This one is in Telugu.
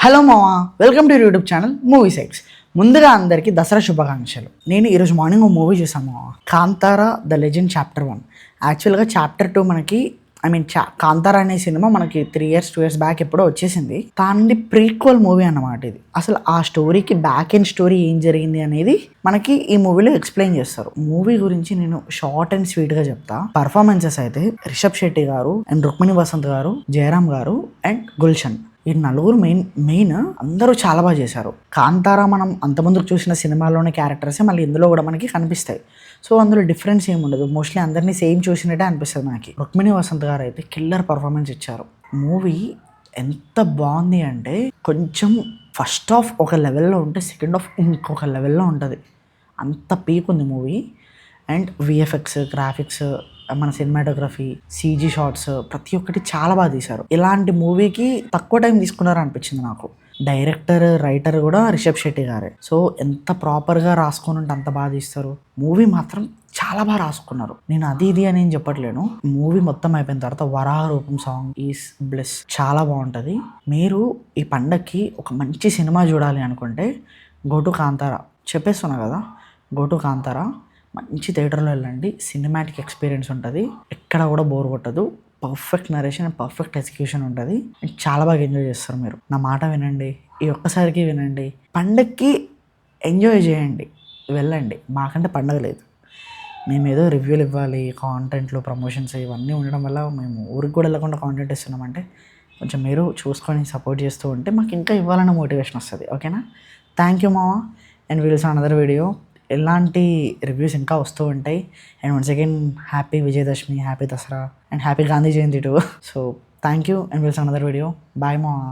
హలో మావా, welcome to YouTube channel movie sites. ముందుగా అందరికీ దసరా శుభాకాంక్షలు. నేను ఈరోజు మార్నింగ్ ఒక మూవీ చూసాను మావా, కాంతారా ద లెజెండ్ చాప్టర్ 1. యాక్చువల్గా చాప్టర్ 2 మనకి కాంతారా అనే సినిమా మనకి 2 years బ్యాక్ ఎప్పుడో వచ్చేసింది. దాని ప్రీక్వల్ మూవీ అన్నమాట ఇది. అసలు ఆ స్టోరీకి బ్యాక్ ఎండ్ స్టోరీ ఏం జరిగింది అనేది మనకి ఈ మూవీలో ఎక్స్ప్లెయిన్ చేస్తారు. మూవీ గురించి నేను షార్ట్ అండ్ స్వీట్గా చెప్తా. పర్ఫార్మెన్సెస్ అయితే రిషబ్ శెట్టి గారు అండ్ రుక్మిణి వసంత్ గారు, జయరామ్ గారు అండ్ గుల్షన్, ఈ నలుగురు మెయిన్ అందరూ చాలా బాగా చేశారు. కాంతారా మనం అంతకుముందు చూసిన సినిమాలోని క్యారెక్టర్సే మళ్ళీ ఇందులో కూడా మనకి కనిపిస్తాయి. సో అందులో డిఫరెన్స్ ఏమి ఉండదు, మోస్ట్లీ అందరినీ సేమ్ చూసినట్టే అనిపిస్తుంది మనకి. రుక్మిణి వసంత్ గారు అయితే కిల్లర్ పర్ఫార్మెన్స్ ఇచ్చారు. మూవీ ఎంత బాగుంది అంటే కొంచెం ఫస్ట్ హాఫ్ ఒక లెవెల్లో ఉంటే సెకండ్ హాఫ్ ఇంకొక లెవెల్లో ఉంటుంది. అంత పీక్ ఉంది మూవీ. అండ్ విఎఫ్ఎక్స్, గ్రాఫిక్స్, మన సినిమాటోగ్రఫీ, సీజీ షార్ట్స్ ప్రతి ఒక్కటి చాలా బాగా తీశారు. ఇలాంటి మూవీకి తక్కువ టైం తీసుకున్నారు అనిపించింది నాకు. డైరెక్టర్, రైటర్ కూడా రిషబ్ శెట్టి గారే. సో ఎంత ప్రాపర్గా రాసుకొని ఉంటే అంత బాగా తీస్తారు. మూవీ మాత్రం చాలా బాగా రాసుకున్నారు. నేను అది ఇది అని ఏం చెప్పట్లేను. మూవీ మొత్తం అయిపోయిన తర్వాత వరాహ రూపం సాంగ్ ఈస్ బ్లెస్, చాలా బాగుంటుంది. మీరు ఈ పండక్కి ఒక మంచి సినిమా చూడాలి అనుకుంటే గో టు కాంతారా. చెప్పేస్తున్నా కదా, గో టు కాంతారా. మంచి థియేటర్లో వెళ్ళండి, సినిమాటిక్ ఎక్స్పీరియన్స్ ఉంటుంది, ఎక్కడ కూడా బోర్ కొట్టదు. Perfect narration and perfect execution ఉంటుంది. చాలా బాగా ఎంజాయ్ చేస్తారు. మీరు నా మాట వినండి, ఈ ఒక్కసారికి వినండి, పండగకి ఎంజాయ్ చేయండి, వెళ్ళండి. మాకంటే పండగ లేదు, మేము ఏదో రివ్యూలు ఇవ్వాలి, కాంటెంట్లు, ప్రమోషన్స్ ఇవన్నీ ఉండడం వల్ల మేము ఊరికి కూడా వెళ్ళకుండా కాంటెంట్ ఇస్తున్నామంటే కొంచెం మీరు చూసుకొని సపోర్ట్ చేస్తూ ఉంటే మాకు ఇంకా ఇవ్వాలన్న మోటివేషన్ వస్తుంది. ఓకేనా? థ్యాంక్ యూ మావా. And we'll see another video. ఎలాంటి రివ్యూస్ ఇంకా వస్తూ ఉంటాయి. And once again happy Vijayadashami, happy Dasara and happy Gandhi Jayanti too. So thank you and we'll see another video. Bye మావా.